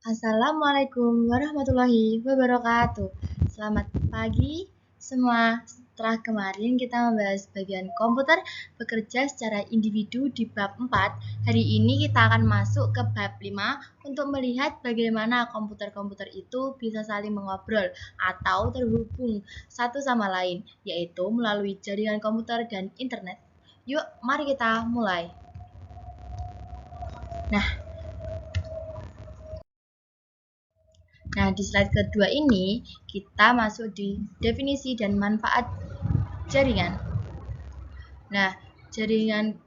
Assalamualaikum warahmatullahi wabarakatuh. Selamat pagi semua. Setelah kemarin kita membahas bagian komputer bekerja secara individu di bab 4, hari ini kita akan masuk ke bab 5 untuk melihat bagaimana komputer-komputer itu bisa saling mengobrol atau terhubung satu sama lain, yaitu melalui jaringan komputer dan internet. Yuk, mari kita mulai. Nah, di slide kedua ini kita masuk di definisi dan manfaat jaringan. Nah, jaringan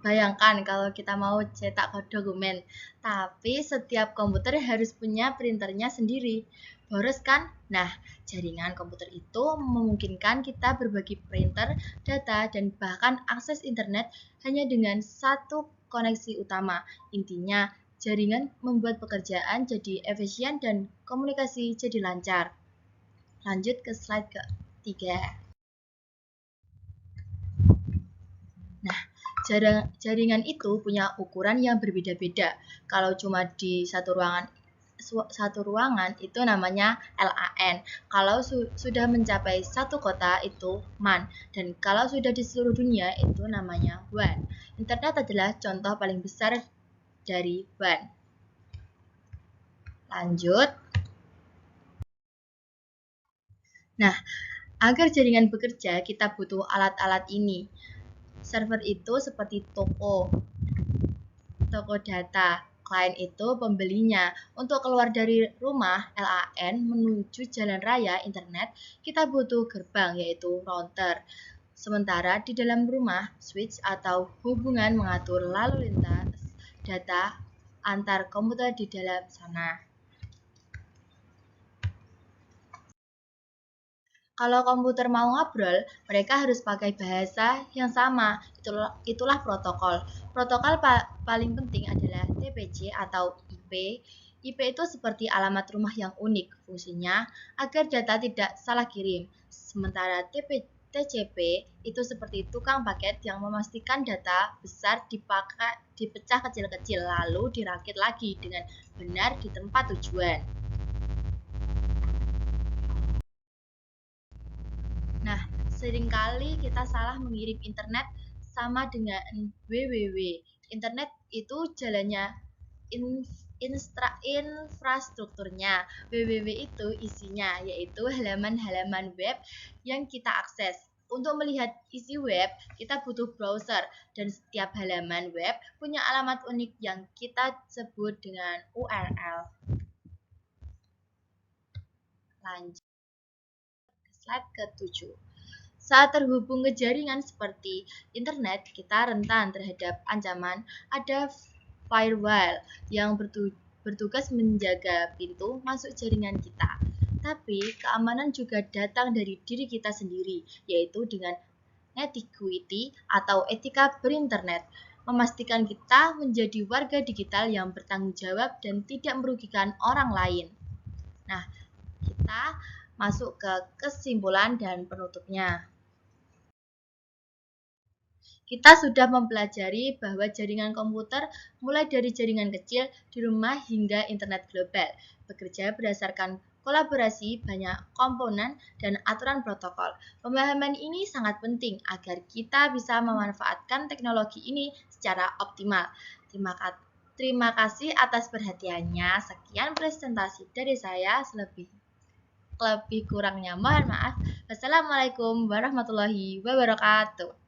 bayangkan kalau kita mau cetak dokumen, tapi setiap komputer harus punya printernya sendiri. Boros kan? Nah, jaringan komputer itu memungkinkan kita berbagi printer, data, dan bahkan akses internet hanya dengan satu koneksi utama. Intinya, jaringan membuat pekerjaan jadi efisien dan komunikasi jadi lancar. Lanjut ke slide ketiga. Nah, jaringan itu punya ukuran yang berbeda-beda. Kalau cuma di satu ruangan itu namanya LAN. Kalau sudah mencapai satu kota itu MAN. Dan kalau sudah di seluruh dunia itu namanya WAN. Internet adalah contoh paling besar dari WAN. Lanjut. Nah, agar jaringan bekerja kita butuh alat-alat ini. Server itu seperti toko data. Klien itu pembelinya. Untuk keluar dari rumah LAN menuju jalan raya internet, kita butuh gerbang yaitu router. Sementara di dalam rumah, switch atau hubungan mengatur lalu lintas data antar komputer di dalam sana. Kalau komputer mau ngobrol, mereka harus pakai bahasa yang sama. Itulah protokol. Protokol paling penting adalah TPC atau IP. IP itu seperti alamat rumah yang unik. Fungsinya agar data tidak salah kirim. Sementara TCP itu seperti tukang paket yang memastikan data besar dipecah kecil-kecil lalu dirakit lagi dengan benar di tempat tujuan. Nah, seringkali kita salah mengirim internet sama dengan www. Internet itu jalannya infrastrukturnya. www itu isinya, yaitu halaman-halaman web yang kita akses. Untuk melihat isi web, kita butuh browser, dan setiap halaman web punya alamat unik yang kita sebut dengan URL. Lanjut ke slide ke-7. Saat terhubung ke jaringan seperti internet, kita rentan terhadap ancaman. Ada firewall yang bertugas menjaga pintu masuk jaringan kita. Tapi keamanan juga datang dari diri kita sendiri, yaitu dengan etiquette atau etika berinternet. Memastikan kita menjadi warga digital yang bertanggung jawab dan tidak merugikan orang lain. Nah, kita masuk ke kesimpulan dan penutupnya. Kita sudah mempelajari bahwa jaringan komputer mulai dari jaringan kecil di rumah hingga internet global bekerja berdasarkan kolaborasi banyak komponen dan aturan protokol. Pemahaman ini sangat penting agar kita bisa memanfaatkan teknologi ini secara optimal. Terima kasih atas perhatiannya. Sekian presentasi dari saya. Lebih kurangnya mohon maaf. Wassalamualaikum warahmatullahi wabarakatuh.